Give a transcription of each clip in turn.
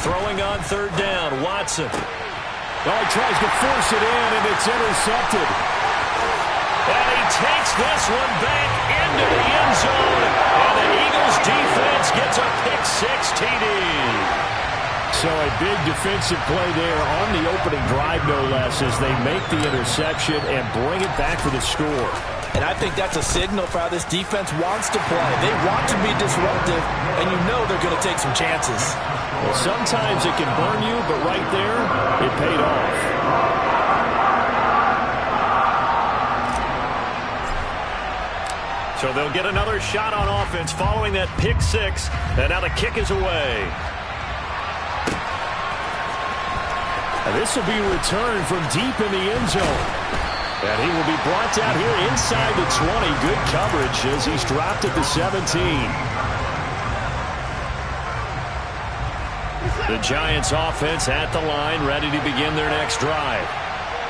throwing on third down. Watson. Oh, he tries to force it in, and it's intercepted. And he takes this one back into the end zone. And the Eagles defense gets a pick-6 TD. So a big defensive play there on the opening drive, no less, as they make the interception and bring it back for the score. And I think that's a signal for how this defense wants to play. They want to be disruptive, and you know they're going to take some chances. Well, sometimes it can burn you, but right there, it paid off. So they'll get another shot on offense following that pick-6, and now the kick is away. And this will be returned from deep in the end zone. And he will be brought down here inside the 20. Good coverage as he's dropped at the 17. The Giants offense at the line, ready to begin their next drive.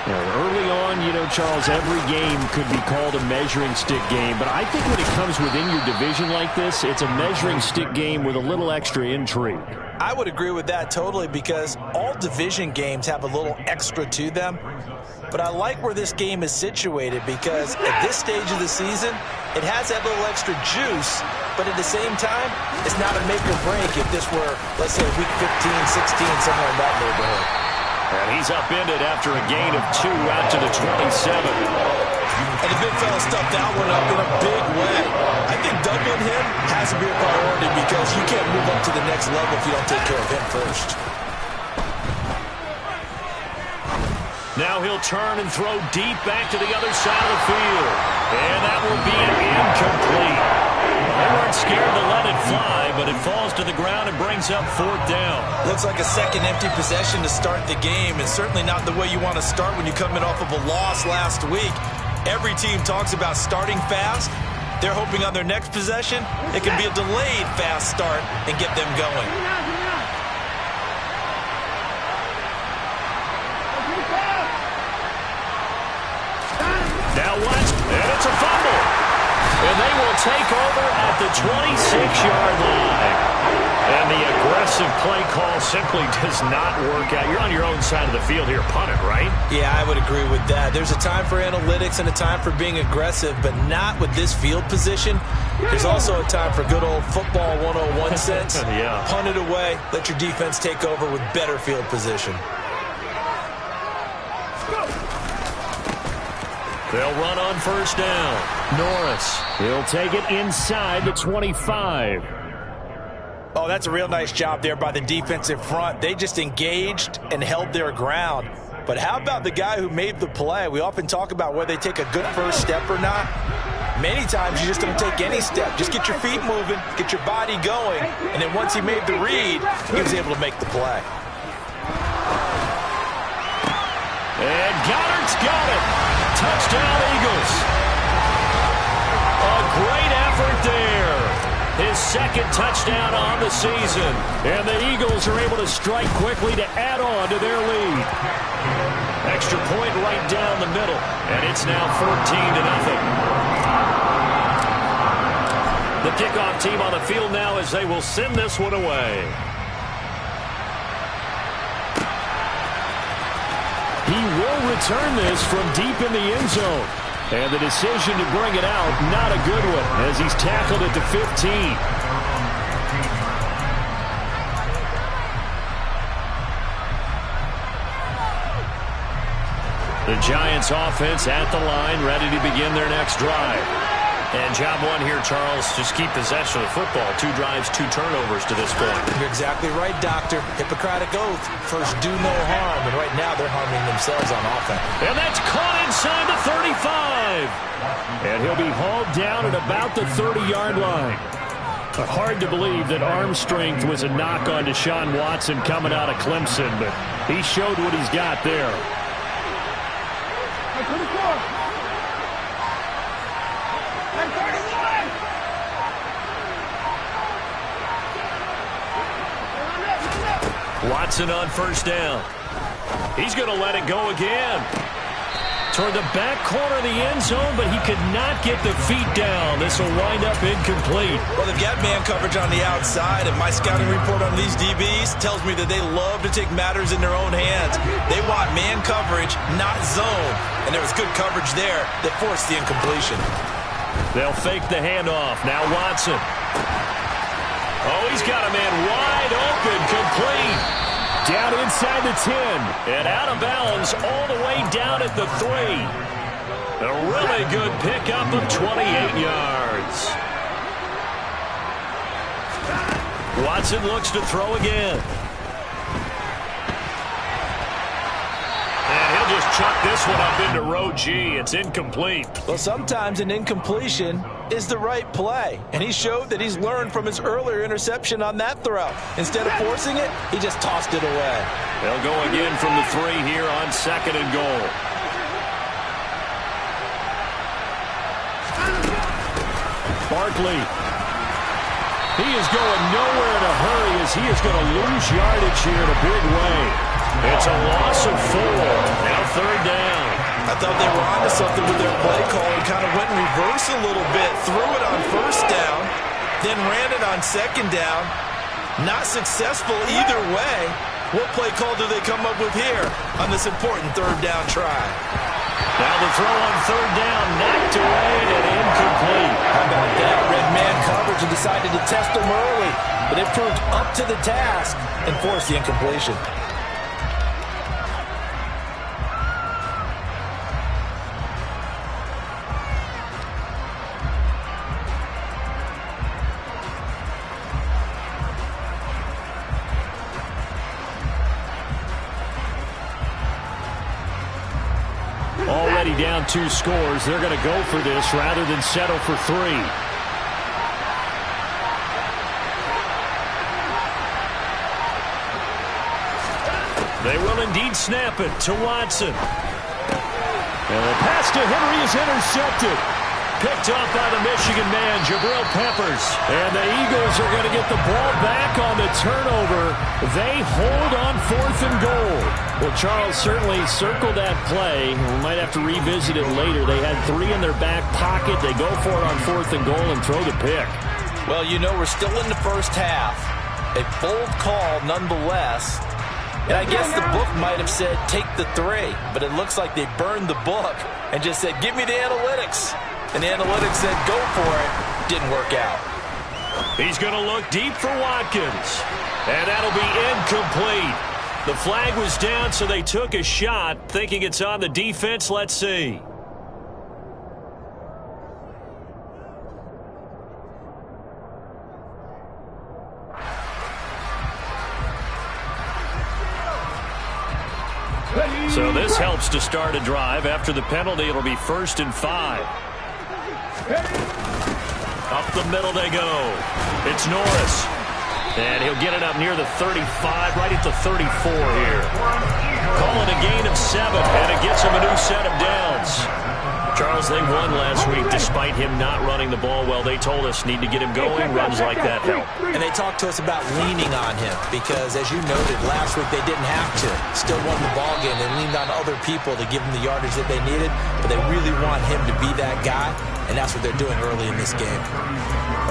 Early on, Charles, every game could be called a measuring stick game. But I think when it comes within your division like this, it's a measuring stick game with a little extra intrigue. I would agree with that totally, because all division games have a little extra to them. But I like where this game is situated, because at this stage of the season, it has that little extra juice. But at the same time, it's not a make or break if this were, let's say, week 15, 16, somewhere in that neighborhood. And he's upended after a gain of 2 out to the 27. And the big fella stuffed that one up in a big way. I think doubling him has to be a priority, because you can't move up to the next level if you don't take care of him first. Now he'll turn and throw deep back to the other side of the field. And that will be incomplete. They weren't scared to let it fly, but it falls to the ground and brings up 4th down. Looks like a second empty possession to start the game, and certainly not the way you want to start when you come in off of a loss last week. Every team talks about starting fast. They're hoping on their next possession, it can be a delayed fast start and get them going. Now watch, and it's a fumble. And they will take over at the 26-yard line. And the aggressive play call simply does not work out. You're on your own side of the field here, punt it, right? Yeah, I would agree with that. There's a time for analytics and a time for being aggressive, but not with this field position. There's also a time for good old football 101 sense. Yeah. Punt it away, let your defense take over with better field position. They'll run on first down. Norris. He'll take it inside the 25. Oh, that's a real nice job there by the defensive front. They just engaged and held their ground. But how about the guy who made the play? We often talk about whether they take a good first step or not. Many times you just don't take any step. Just get your feet moving, get your body going, and then once he made the read, he was able to make the play. And Goddard's got it. Touchdown, Eagles. A great effort there. His second touchdown on the season. And the Eagles are able to strike quickly to add on to their lead. Extra point right down the middle. And it's now 14-0. The kickoff team on the field now as they will send this one away. He will return this from deep in the end zone. And the decision to bring it out, not a good one, as he's tackled at the 15. The Giants offense at the line, ready to begin their next drive. And job one here, Charles, just keep possession of the football. 2 drives, 2 turnovers to this point. You're exactly right, Doctor. Hippocratic oath. First, do no harm. And right now, they're harming themselves on offense. And that's caught inside the 35. And he'll be hauled down at about the 30-yard line. But hard to believe that arm strength was a knock on Deshaun Watson coming out of Clemson, but he showed what he's got there. Watson on first down. He's going to let it go again. toward the back corner of the end zone, but he could not get the feet down. This will wind up incomplete. Well, they've got man coverage on the outside, and my scouting report on these DBs tells me that they love to take matters in their own hands. They want man coverage, not zone. And there was good coverage there that forced the incompletion. They'll fake the handoff. Now Watson. Oh, he's got a man wide open, complete. Down inside the 10. And out of bounds all the way down at the 3. A really good pickup of 28 yards. Watson looks to throw again. And he'll just chuck this one up into row G. It's incomplete. Well, sometimes an incompletion is the right play. And he showed that he's learned from his earlier interception on that throw. Instead of forcing it, he just tossed it away. They'll go again from the 3 here on 2nd and goal. Barkley. He is going nowhere in a hurry as he is going to lose yardage here in a big way. It's a loss of 4. Now 3rd down. I thought they were onto something with their play call and kind of went in reverse a little bit. Threw it on 1st down, then ran it on 2nd down. Not successful either way. What play call do they come up with here on this important 3rd down try? Now the throw on 3rd down, knocked away and incomplete. How about that? Red man coverage and decided to test them early, but it proved up to the task and forced the incompletion. Already down 2 scores. They're going to go for this rather than settle for 3. They will indeed snap it to Watson. And the pass to Henry is intercepted. Picked off by the Michigan man, Jabril Peppers. And the Eagles are going to get the ball back on the turnover. They hold on 4th and goal. Well, Charles certainly circled that play. We might have to revisit it later. They had 3 in their back pocket. They go for it on 4th and goal and throw the pick. Well, you know, we're still in the first half. A bold call nonetheless. And I guess the book might have said take the 3, but it looks like they burned the book and just said give me the analytics. And the analytics said go for it. Didn't work out. He's going to look deep for Watkins. And that'll be incomplete. The flag was down, so they took a shot, thinking it's on the defense. Let's see. So this helps to start a drive. After the penalty, it'll be 1st and 5. Up the middle they go. It's Norris. And he'll get it up near the 35, right at the 34 here. Calling a gain of 7, and it gets him a new set of downs. Charles, they won last week despite him not running the ball well. They told us need to get him going. Runs like that help. And they talked to us about leaning on him because, as you noted, last week they didn't have to. Still won the ball game. They leaned on other people to give them the yardage that they needed, but they really want him to be that guy, and that's what they're doing early in this game.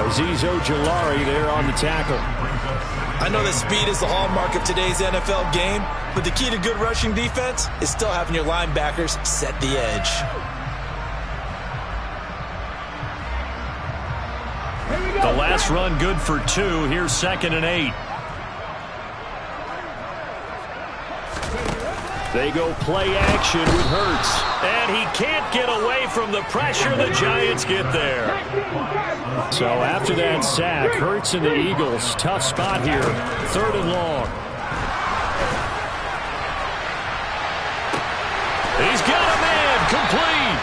Azeez Ojulari there on the tackle. I know that speed is the hallmark of today's NFL game, but the key to good rushing defense is still having your linebackers set the edge. The last run good for 2. Here's 2nd and 8. They go play action with Hurts. And he can't get away from the pressure. The Giants get there. So after that sack, Hurts and the Eagles, tough spot here. 3rd and long. He's got a man, complete.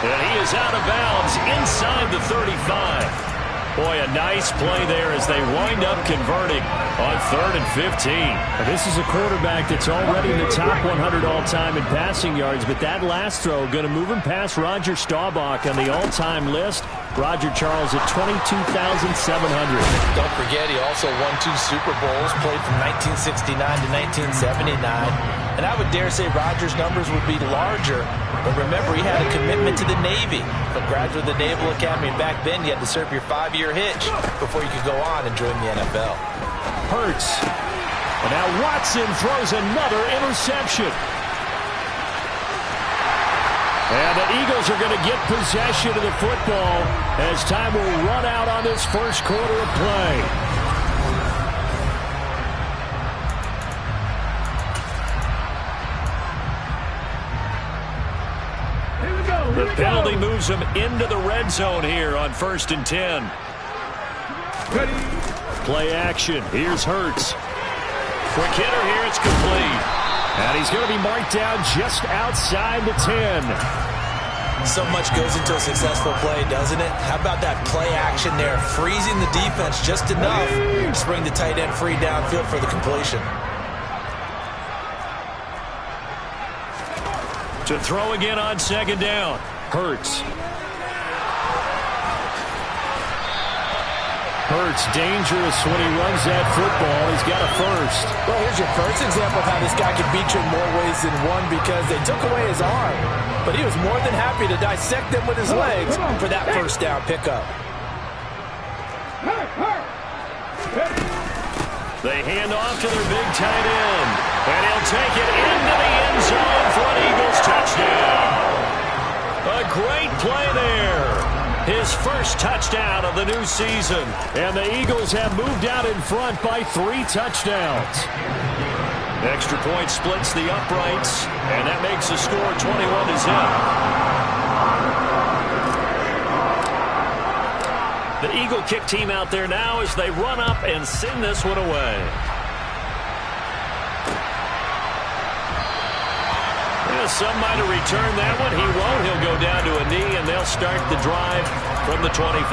And he is out of bounds inside the 35. Boy, a nice play there as they wind up converting on 3rd and 15. And this is a quarterback that's already in the top 100 all-time in passing yards, but that last throw going to move him past Roger Staubach on the all-time list. Roger Charles at 22,700. Don't forget, he also won 2 Super Bowls, played from 1969 to 1979. And I would dare say Roger's numbers would be larger. But remember, he had a commitment to the Navy. A graduate of the Naval Academy. Back then, you had to serve your 5-year hitch before you could go on and join the NFL. Hurts. And now Watson throws another interception. And the Eagles are going to get possession of the football as time will run out on this first quarter of play. The penalty moves them into the red zone here on 1st and 10. Play action. Here's Hurts. Quick hitter here. It's complete. And he's going to be marked down just outside the 10. So much goes into a successful play, doesn't it? How about that play action there? Freezing the defense just enough to bring the tight end free downfield for the completion. To throw again on 2nd down. Hurts. Hurts dangerous when he runs that football. He's got a first. Well, here's your first example of how this guy can beat you in more ways than one because they took away his arm. But he was more than happy to dissect them with his legs for that first down pickup. They hand off to their big tight end. And he'll take it into the end zone for an Eagles touchdown. A great play there. His first touchdown of the new season. And the Eagles have moved out in front by 3 touchdowns. Extra point splits the uprights. And that makes the score 21-0. The Eagle kick team out there now as they run up and send this one away. Some might have returned that one. He won't. He'll go down to a knee, and they'll start the drive from the 25.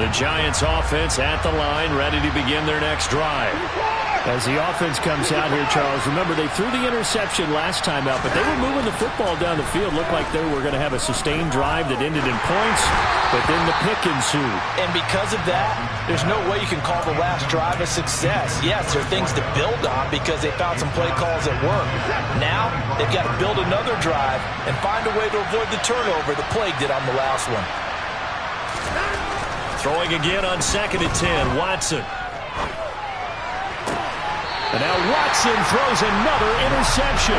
The Giants offense at the line, ready to begin their next drive. As the offense comes out here, Charles, remember they threw the interception last time out, but they were moving the football down the field. Looked like they were going to have a sustained drive that ended in points, but then the pick ensued. And because of that, there's no way you can call the last drive a success. Yes, there are things to build on because they found some play calls that work. Now, they've got to build another drive and find a way to avoid the turnover the Plague did on the last one. Throwing again on 2nd and 10, Watson. And now Watson throws another interception.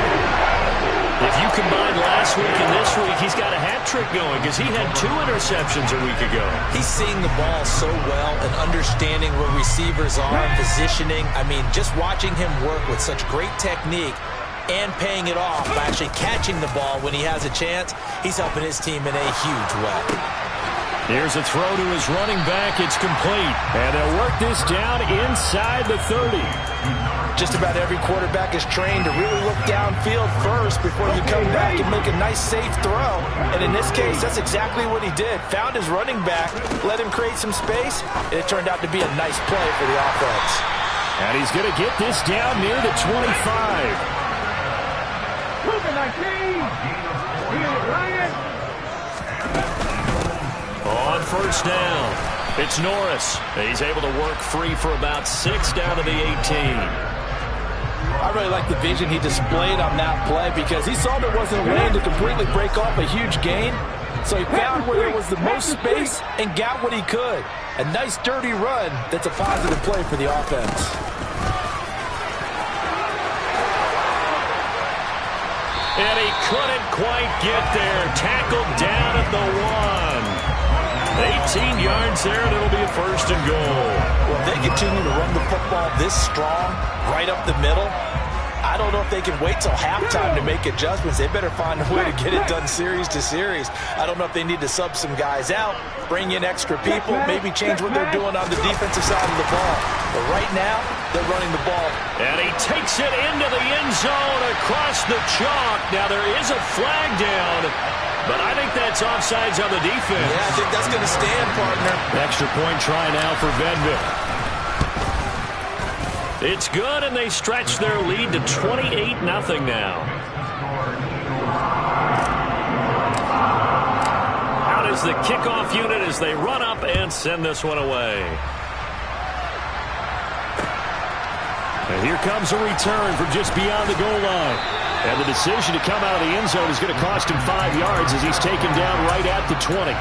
If you combine last week and this week, he's got a hat trick going because he had 2 interceptions a week ago. He's seeing the ball so well and understanding where receivers are, positioning. I mean, just watching him work with such great technique and paying it off by actually catching the ball when he has a chance, he's helping his team in a huge way. Here's a throw to his running back. It's complete. And they'll work this down inside the 30. Just about every quarterback is trained to really look downfield first before you come back and make a nice, safe throw. And in this case, that's exactly what he did. Found his running back, let him create some space, and it turned out to be a nice play for the offense. And he's going to get this down near the 25. On 1st down, it's Norris. He's able to work free for about 6 down to the 18. I really like the vision he displayed on that play because he saw there wasn't a way to completely break off a huge gain. So he found where there was the most space and got what he could. A nice dirty run that's a positive play for the offense. And he couldn't quite get there. Tackled down at the 1. 18 yards there, and it'll be a 1st and goal. Well, if they continue to run the football this strong, right up the middle, I don't know if they can wait till halftime to make adjustments. They better find a way to get it done series to series. I don't know if they need to sub some guys out, bring in extra people, maybe change what they're doing on the defensive side of the ball. But right now, they're running the ball. And he takes it into the end zone across the chalk. Now there is a flag down, but I think that's offsides on the defense. Yeah, I think that's going to stand, partner. Extra point try now for Venville. It's good, and they stretch their lead to 28-0 now. is the kickoff unit as they run up and send this one away. And here comes a return from just beyond the goal line. And the decision to come out of the end zone is going to cost him 5 yards as he's taken down right at the 20.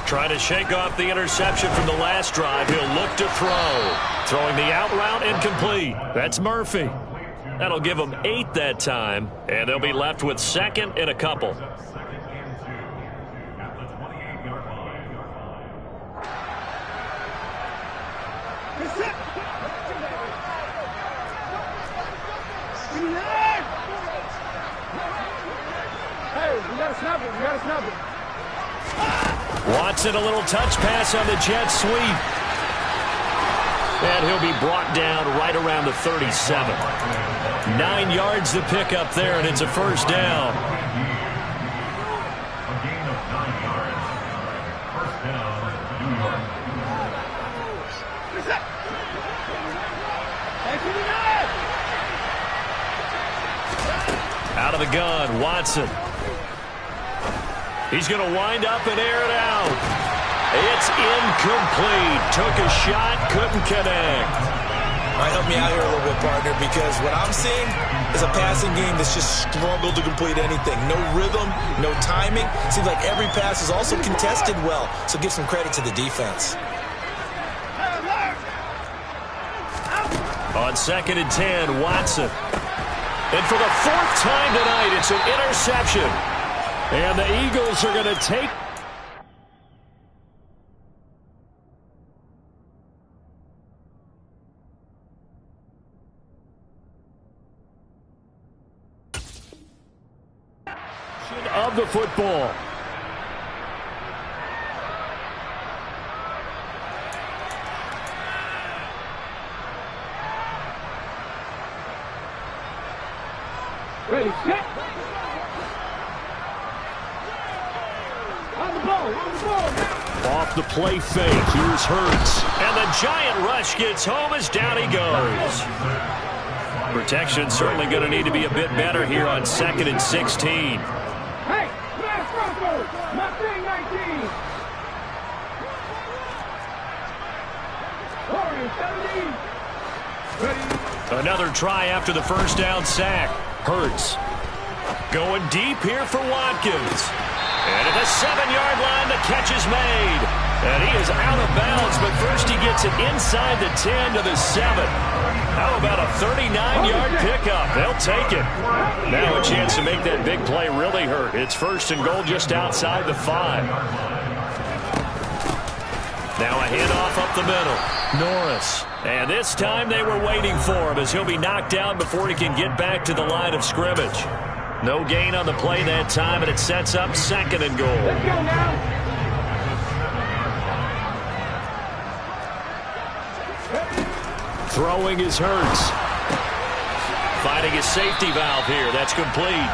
Trying to shake off the interception from the last drive. He'll look to throw. Throwing the out route incomplete. That's Murphy. That'll give them 8 that time, and they'll be left with second and a couple. Watson, a little touch pass on the jet sweep. And he'll be brought down right around the 37. 9 yards to pick up there, and it's a first down. Out of the gun, Watson. He's going to wind up and air it out. It's incomplete. Took a shot, couldn't connect. All right, help me out here a little bit, partner, because what I'm seeing is a passing game that's just struggled to complete anything. No rhythm, no timing. Seems like every pass is also contested well, so give some credit to the defense. On 2nd and 10, Watson. And for the 4th time tonight, it's an interception. And the Eagles are going to take... of the football. Ready, set. On the ball now. Off the play fake, here's Hurts. And the giant rush gets home as down he goes. Protection certainly going to need to be a bit better here on 2nd and 16. Hey, last Broncos, Mustang 19. Ready. Another try after the first down sack. Hurts going deep here for Watkins. And at the 7-yard line, the catch is made. And he is out of bounds, but first he gets it inside the 10 to the 7. How about a 39-yard pickup? They'll take it. Now a chance to make that big play really hurt. It's 1st and goal just outside the 5. Now a handoff up the middle. Norris. And this time they were waiting for him as he'll be knocked down before he can get back to the line of scrimmage. No gain on the play that time, and it sets up 2nd and goal. Let's go now. Throwing is Hurts. Finding his safety valve here. That's complete.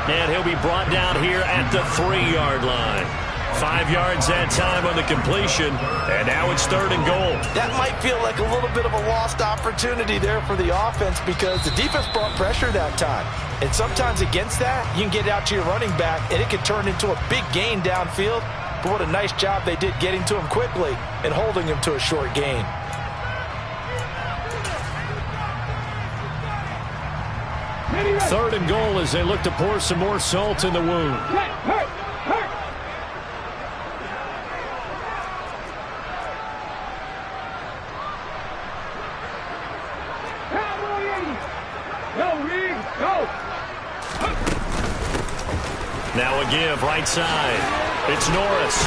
And he'll be brought down here at the 3-yard line. 5 yards that time on the completion, and now it's 3rd and goal. That might feel like a little bit of a lost opportunity there for the offense because the defense brought pressure that time. And sometimes against that, you can get out to your running back, and it can turn into a big gain downfield. But what a nice job they did getting to him quickly and holding him to a short gain. Third and goal as they look to pour some more salt in the wound. Hurt. Now a give right side. It's Norris.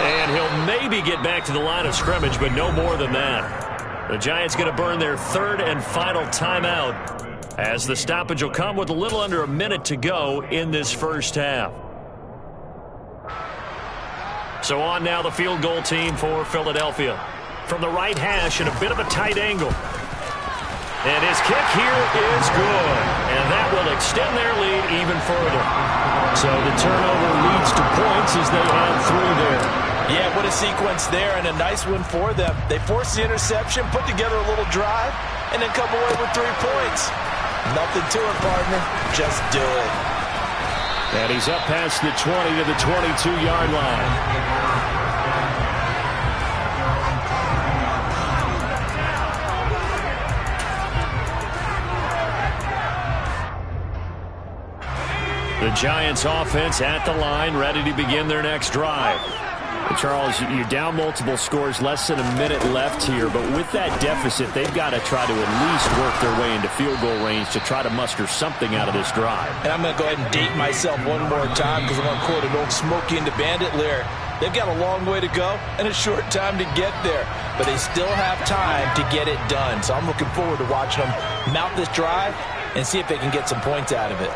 And he'll maybe get back to the line of scrimmage, but no more than that. The Giants going to burn their 3rd and final timeout as the stoppage will come with a little under a minute to go in this first half. So on now the field goal team for Philadelphia. From the right hash at a bit of a tight angle. And his kick here is good. And that will extend their lead even further. So the turnover leads to points as they add 3 there. Yeah, what a sequence there, and a nice one for them. They forced the interception, put together a little drive, and then come away with 3 points. Nothing to it, partner. Just do it. And he's up past the 20 to the 22-yard line. The Giants offense at the line, ready to begin their next drive. Charles, you're down multiple scores, less than a minute left here, but with that deficit, they've got to try to at least work their way into field goal range to try to muster something out of this drive. And I'm going to go ahead and date myself one more time because I'm going to quote an old Smokey and the Bandit lyric. They've got a long way to go and a short time to get there, but they still have time to get it done. So I'm looking forward to watching them mount this drive and see if they can get some points out of it.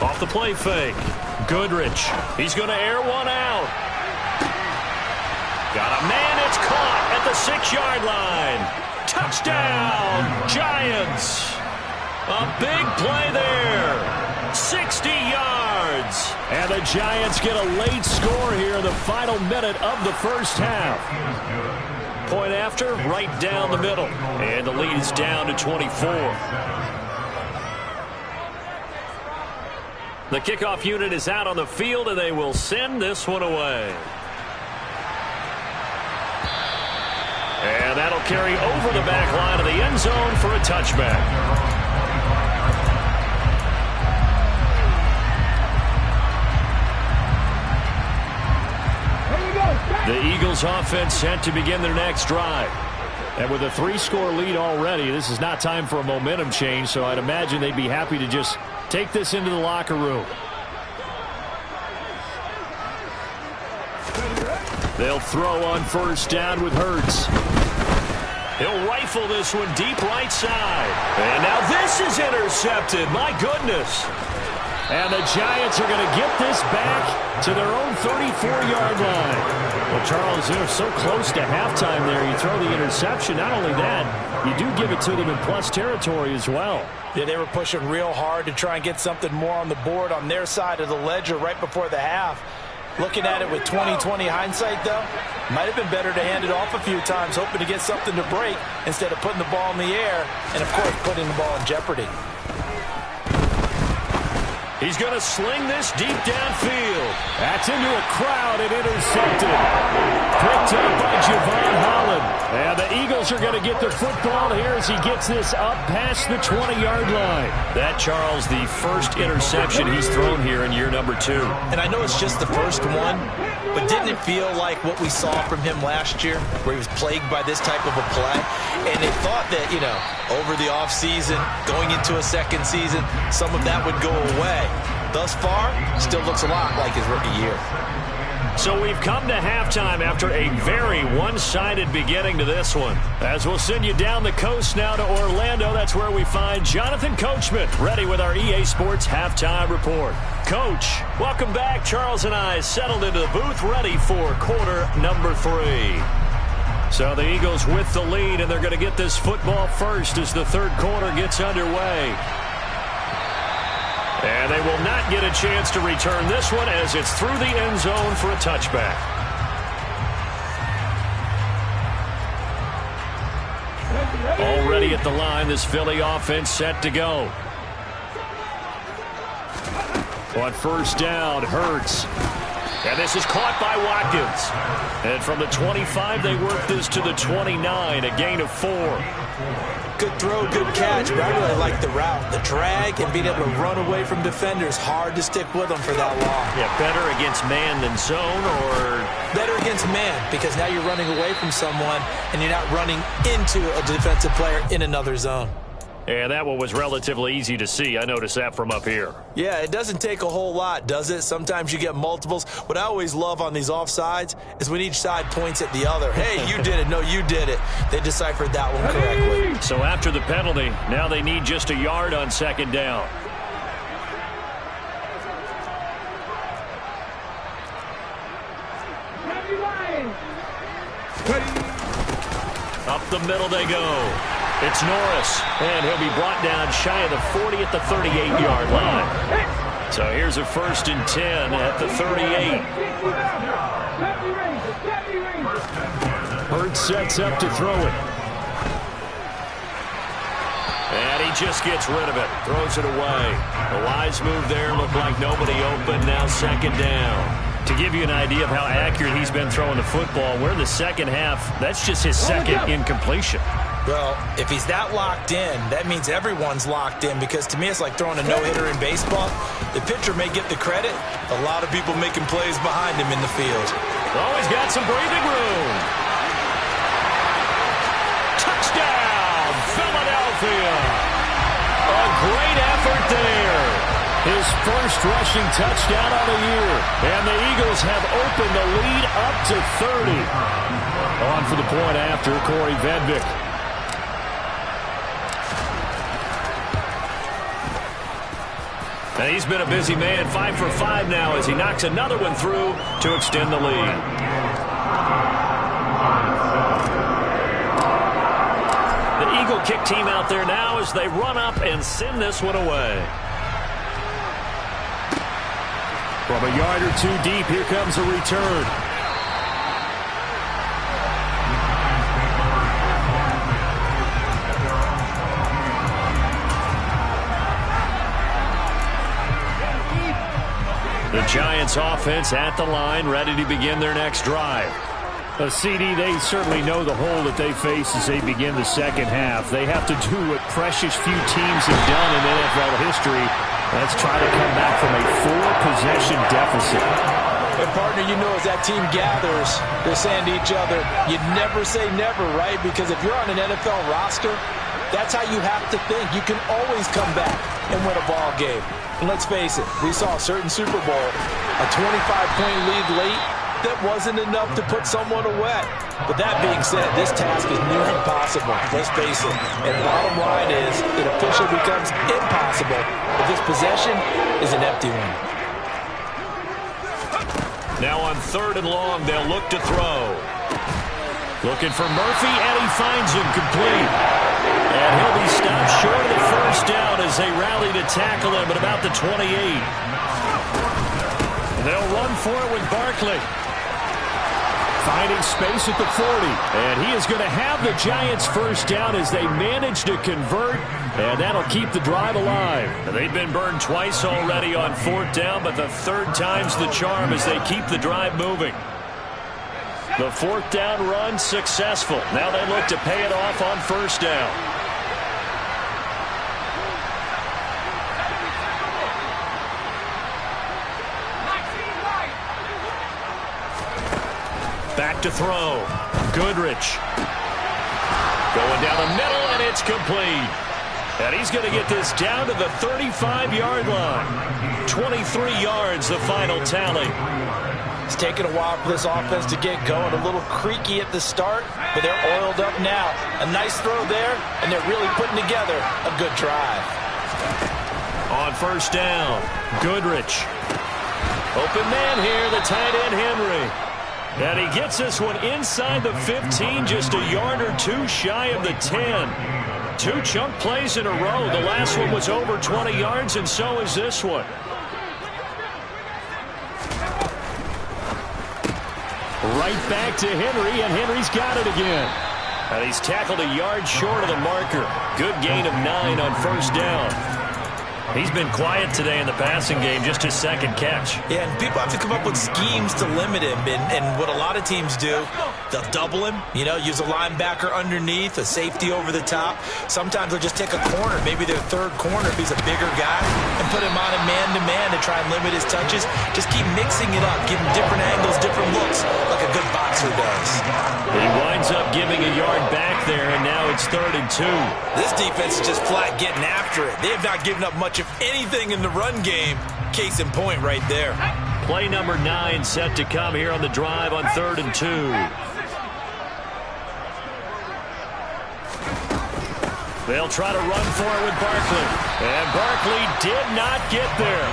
Off the play fake. Goodrich. He's going to air one out. Got a man. It's caught at the 6-yard line. Touchdown, Giants. A big play there. 60 yards. And the Giants get a late score here in the final minute of the first half. Point after, right down the middle. And the lead is down to 24. The kickoff unit is out on the field, and they will send this one away. And that'll carry over the back line of the end zone for a touchback. The Eagles offense set to begin their next drive. And with a 3-score lead already, this is not time for a momentum change, so I'd imagine they'd be happy to just take this into the locker room. They'll throw on first down with Hurts. He'll rifle this one deep right side. And now this is intercepted. My goodness. And the Giants are going to get this back to their own 34-yard line. Well, Charles, they're so close to halftime there. You throw the interception. Not only that, you do give it to them in plus territory as well. Yeah, they were pushing real hard to try and get something more on the board on their side of the ledger right before the half. Looking at it with 20/20 hindsight, though, might have been better to hand it off a few times, hoping to get something to break instead of putting the ball in the air and, of course, putting the ball in jeopardy. He's going to sling this deep downfield. That's into a crowd and intercepted. Picked up by Javon Holland. And the Eagles are going to get the football here as he gets this up past the 20-yard line. That, Charles, the first interception he's thrown here in year number 2. And I know it's just the first one, but didn't it feel like what we saw from him last year, where he was plagued by this type of a play? And they thought that, you know, over the offseason, going into a second season, some of that would go away. Thus far, still looks a lot like his rookie year. So we've come to halftime after a very one-sided beginning to this one. As we'll send you down the coast now to Orlando, that's where we find Jonathan Coachman, ready with our EA Sports Halftime Report. Coach, welcome back. Charles and I settled into the booth, ready for quarter number 3. So the Eagles with the lead, and they're going to get this football first as the third quarter gets underway. And they will not get a chance to return this one as it's through the end zone for a touchback. Already at the line, this Philly offense set to go. On first down, Hurts. And this is caught by Watkins. And from the 25, they work this to the 29, a gain of 4. Good throw, good catch, but I really like the route. The drag and being able to run away from defenders, hard to stick with them for that long. Yeah, better against man than zone, or? Better against man, because now you're running away from someone and you're not running into a defensive player in another zone. Yeah, that one was relatively easy to see. I noticed that from up here. Yeah, it doesn't take a whole lot, does it? Sometimes you get multiples. What I always love on these offsides is when each side points at the other. Hey, you did it. No, you did it. They deciphered that one correctly. So after the penalty, now they need just a yard on second down. Up the middle they go. It's Norris, and he'll be brought down shy of the 40 at the 38-yard line. So here's a 1st and 10 at the 38. Hurts sets up to throw it. And he just gets rid of it. Throws it away. A wise move there. Looked like nobody open. Now 2nd down. To give you an idea of how accurate he's been throwing the football, we're in the second half. That's just his second incompletion. Well, if he's that locked in, that means everyone's locked in, because to me it's like throwing a no-hitter in baseball. The pitcher may get the credit. A lot of people making plays behind him in the field. Oh, he's got some breathing room. Touchdown, Philadelphia. A great effort there. His first rushing touchdown of the year. And the Eagles have opened the lead up to 30. On for the point after, Corey Vedvik. And he's been a busy man, 5 for 5 now as he knocks another one through to extend the lead. The Eagle kick team out there now as they run up and send this one away. From a yard or two deep, here comes a return. The Giants offense at the line, ready to begin their next drive. A CD, they certainly know the hole that they face as they begin the second half. They have to do what precious few teams have done in NFL history. Let's try to come back from a 4-possession deficit. And partner, you know, as that team gathers, they're saying to each other, you never say never, right? Because if you're on an NFL roster, that's how you have to think. You can always come back and win a ball game. And let's face it, we saw a certain Super Bowl, a 25-point lead late, that wasn't enough to put someone away. But that being said, this task is near impossible. Let's face it. And bottom line is, it officially becomes impossible if this possession is an empty one. Now on 3rd and long, they'll look to throw. Looking for Murphy, and he finds him complete. And he'll be stopped short of the 1st down as they rally to tackle him at about the 28. They'll run for it with Barkley. Finding space at the 40. And he is going to have the Giants' 1st down as they manage to convert. And that'll keep the drive alive. They've been burned twice already on 4th down, but the 3rd time's the charm as they keep the drive moving. The 4th down run successful. Now they look to pay it off on 1st down. Back to throw. Goodrich. Going down the middle, and it's complete. And he's going to get this down to the 35-yard line. 23 yards, the final tally. It's taken a while for this offense to get going. A little creaky at the start, but they're oiled up now. A nice throw there, and they're really putting together a good drive. On 1st down, Goodrich. Open man here, the tight end Henry. And he gets this one inside the 15, just a yard or two shy of the 10. 2 chunk plays in a row. The last one was over 20 yards, and so is this one. Right back to Henry, and Henry's got it again. And he's tackled a yard short of the marker. Good gain of 9 on 1st down. He's been quiet today in the passing game, just his 2nd catch. Yeah, and people have to come up with schemes to limit him. And what a lot of teams do, they'll double him, you know, use a linebacker underneath, a safety over the top. Sometimes they'll just take a corner, maybe their 3rd corner if he's a bigger guy, and put him on a man-to-man to try and limit his touches. Just keep mixing it up, give him different angles, different looks, like a good boxer does. He winds up giving a yard back there, and now it's 3rd and 2. This defense is just flat getting after it. They have not given up much of anything in the run game. Case in point right there. Play number 9 set to come here on the drive on 3rd and 2. They'll try to run for it with Barkley. And Barkley did not get there.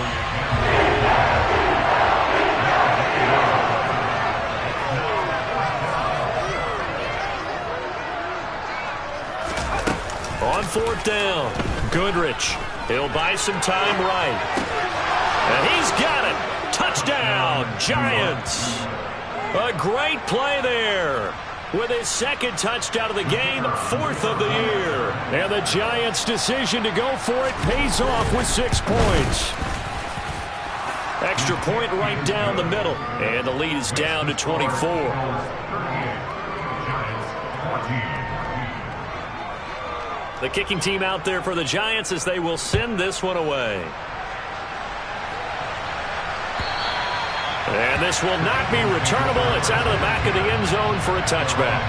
On 4th down, Goodrich. He'll buy some time right. And he's got it. Touchdown, Giants. A great play there. With his second touchdown of the game, 4th of the year. And the Giants' decision to go for it pays off with 6 points. Extra point right down the middle. And the lead is down to 24. The kicking team out there for the Giants as they will send this one away. And this will not be returnable. It's out of the back of the end zone for a touchback.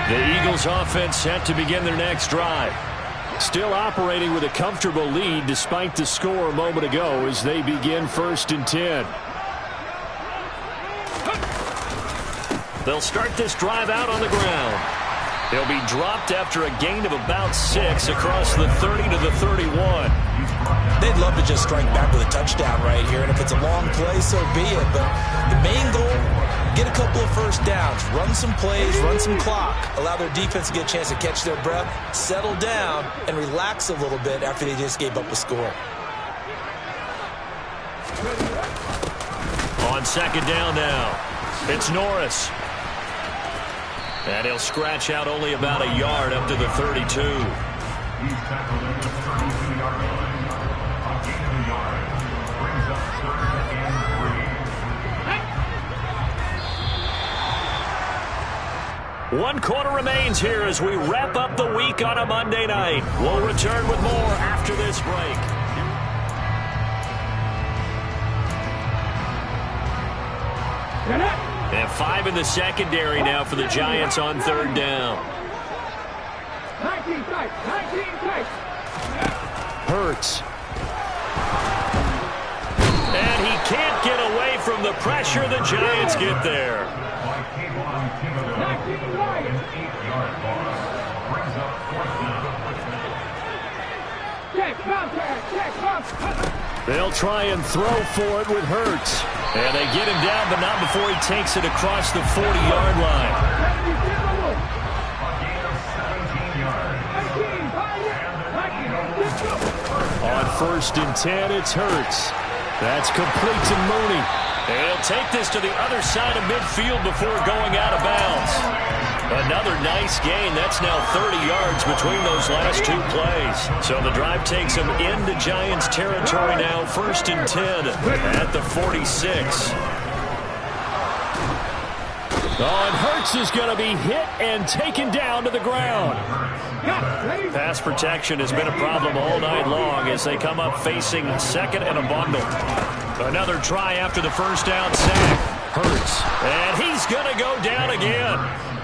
The Eagles offense set to begin their next drive. Still operating with a comfortable lead despite the score a moment ago as they begin 1st and 10. They'll start this drive out on the ground. They'll be dropped after a gain of about 6 across the 30 to the 31. They'd love to just strike back with a touchdown right here, and if it's a long play, so be it. But the main goal, get a couple of first downs, run some plays, run some clock, allow their defense to get a chance to catch their breath, settle down, and relax a little bit after they just gave up a score. On 2nd down now, it's Norris. And he'll scratch out only about a yard up to the 32. One quarter remains here as we wrap up the week on a Monday night. We'll return with more after this break. And 5 in the secondary now for the Giants on 3rd down. 19 tight, 19 tight. Hurts. And he can't get away from the pressure. The Giants get there. 19 wide. Check, contact, check, contact. They'll try and throw for it with Hurts. And they get him down, but not before he takes it across the 40-yard line. On 1st and 10, it's Hurts. That's complete to Mooney. And he'll take this to the other side of midfield before going out of bounds. Another nice gain. That's now 30 yards between those last 2 plays. So the drive takes him into Giants territory now. 1st and 10 at the 46. And Hurts is going to be hit and taken down to the ground. Pass protection has been a problem all night long as they come up facing 2nd and a bundle. Another try after the 1st down sack. Hurts. And he's going to go down again.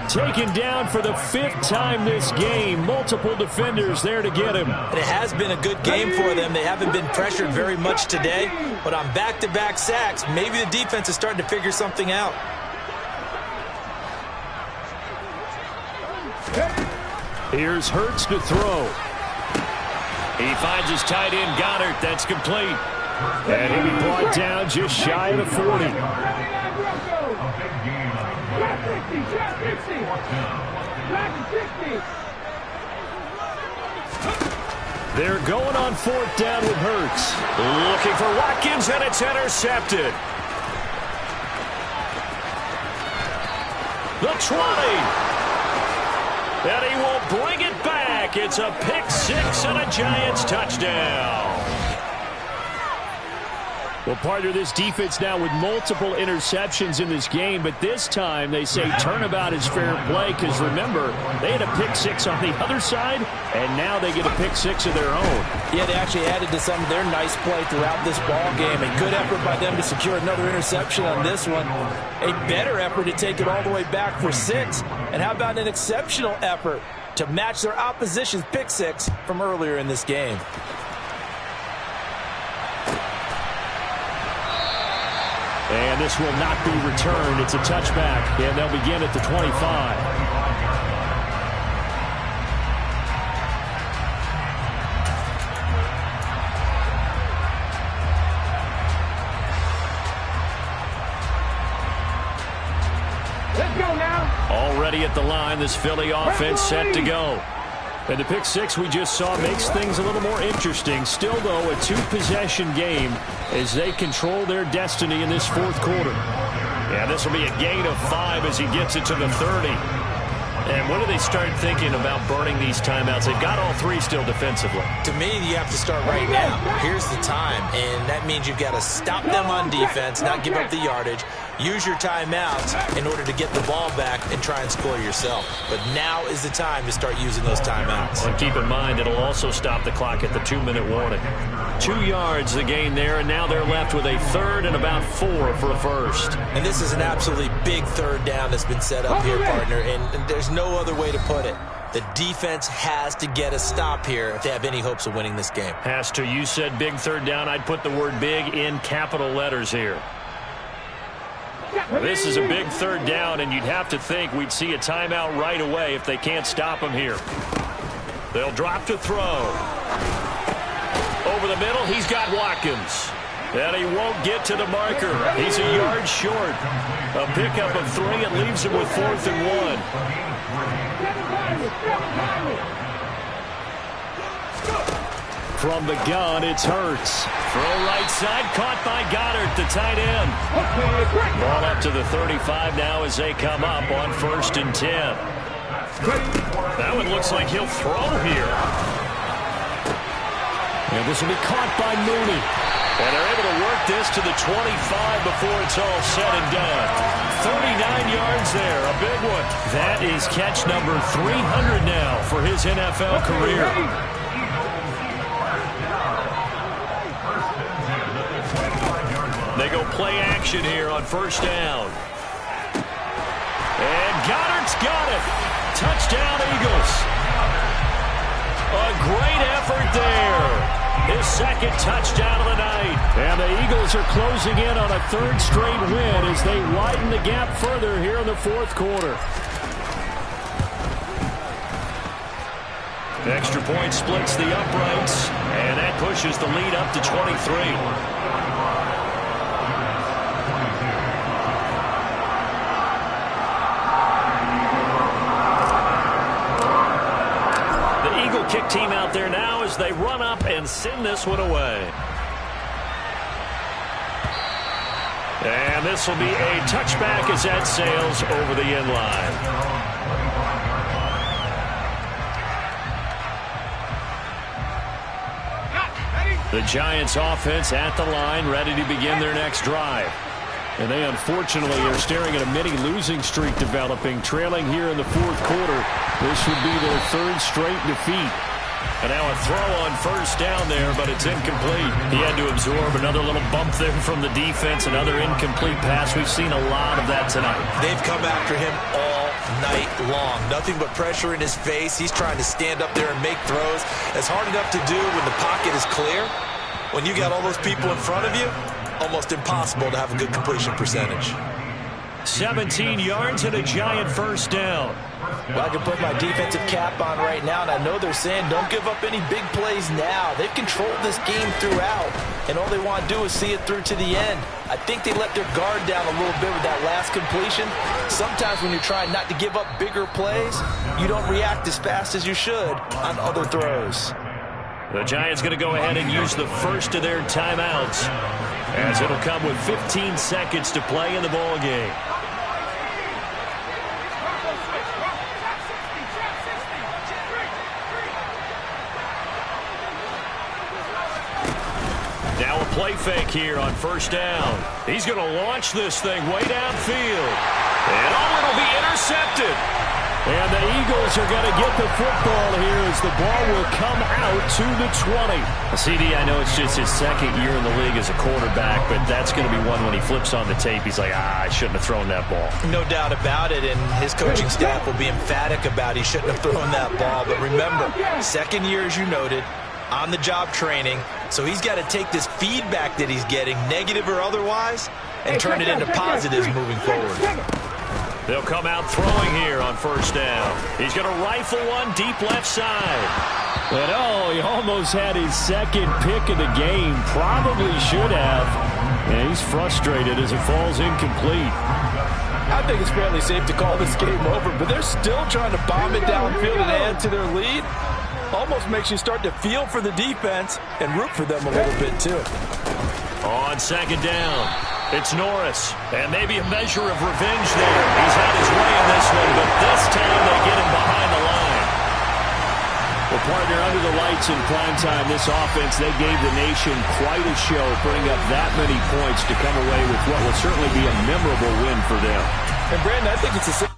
Taken down for the 5th time this game. Multiple defenders there to get him. And it has been a good game for them. They haven't been pressured very much today, but on back-to-back sacks, maybe the defense is starting to figure something out. Here's Hurts to throw. He finds his tight end, Goddard. That's complete. And he'll be brought down just shy of the 40. They're going on 4th down with Hurts. Looking for Watkins, and it's intercepted. The 20. And he will bring it back. It's a pick 6 and a Giants touchdown. Well, partner, this defense now with multiple interceptions in this game, but this time they say turnabout is fair play because, remember, they had a pick 6 on the other side, and now they get a pick 6 of their own. Yeah, they actually added to some of their nice play throughout this ball game. A good effort by them to secure another interception on this one. A better effort to take it all the way back for 6. And how about an exceptional effort to match their opposition's pick 6 from earlier in this game? And this will not be returned. It's a touchback, and they'll begin at the 25. ready at the line. This Philly offense set to go. And the pick six we just saw makes things a little more interesting. Still, though, a two-possession game as they control their destiny in this fourth quarter. Yeah, this will be a gain of 5 as he gets it to the 30. And when do they start thinking about burning these timeouts? They've got all 3 still defensively. To me, you have to start right now. Here's the time, and that means you've got to stop them on defense, not give up the yardage, use your timeouts in order to get the ball back and try and score yourself. But now is the time to start using those timeouts. And keep in mind, it'll also stop the clock at the 2-minute warning. 2 yards the gain there, and now they're left with a 3rd and about 4 for a first. And this is an absolutely big 3rd down that's been set up here, partner, and there's no other way to put it. The defense has to get a stop here if they have any hopes of winning this game. Has to. You said big 3rd down. I'd put the word big in capital letters here. This is a big 3rd down, and you'd have to think we'd see a timeout right away if they can't stop him here. They'll drop to throw. Over the middle, he's got Watkins. And he won't get to the marker. He's a yard short. A pickup of 3 and leaves him with 4th and 1. From the gun, it's Hurts. Throw right side, caught by Goddard, the tight end. Ball up to the 35 now as they come up on 1st and 10. That one looks like he'll throw here. And this will be caught by Mooney. And they're able to work this to the 25 before it's all said and done. 39 yards there, a big one. That is catch number 300 now for his NFL career. They go play action here on 1st down. And Goddard's got it. Touchdown, Eagles. A great effort there. His 2nd touchdown of the night. And the Eagles are closing in on a 3rd straight win as they widen the gap further here in the 4th quarter. Extra point splits the uprights, and that pushes the lead up to 23. Kick team out there now as they run up and send this one away. And this will be a touchback as that sails over the end line. The Giants offense at the line, ready to begin their next drive. And they unfortunately are staring at a mini losing streak developing, trailing here in the 4th quarter. This would be their 3rd straight defeat. And now a throw on 1st down there, but it's incomplete. He had to absorb another little bump there from the defense, another incomplete pass. We've seen a lot of that tonight. They've come after him all night long. Nothing but pressure in his face. He's trying to stand up there and make throws. It's hard enough to do when the pocket is clear. When you got all those people in front of you, almost impossible to have a good completion percentage. 17 yards and a Giant 1st down. Well, I can put my defensive cap on right now, and I know they're saying don't give up any big plays now. They've controlled this game throughout, and all they want to do is see it through to the end. I think they let their guard down a little bit with that last completion. Sometimes when you're trying not to give up bigger plays, you don't react as fast as you should on other throws. The Giants going to go ahead and use the first of their timeouts, as it'll come with 15 seconds to play in the ball game. Now a play fake here on 1st down. He's going to launch this thing way downfield. And it'll be intercepted. And the Eagles are going to get the football here as the ball will come out to the 20. CD, I know it's just his 2nd year in the league as a quarterback, but that's going to be one when he flips on the tape. He's like, I shouldn't have thrown that ball. No doubt about it, and his coaching staff will be emphatic about he shouldn't have thrown that ball. But remember, 2nd year, as you noted, on-the-job training, so he's got to take this feedback that he's getting, negative or otherwise, and turn it into positives moving forward. They'll come out throwing here on 1st down. He's going to rifle one deep left side. But, oh, he almost had his 2nd pick of the game. Probably should have. And he's frustrated as it falls incomplete. I think it's fairly safe to call this game over, but they're still trying to bomb it downfield and add to their lead. Almost makes you start to feel for the defense and root for them a little bit, too. On second down, it's Norris, and maybe a measure of revenge there. He's had his way in this one, but this time they get him behind the line. Well, partner, under the lights in primetime, this offense, they gave the nation quite a show, putting up that many points to come away with what will certainly be a memorable win for them. And, Brandon, I think it's a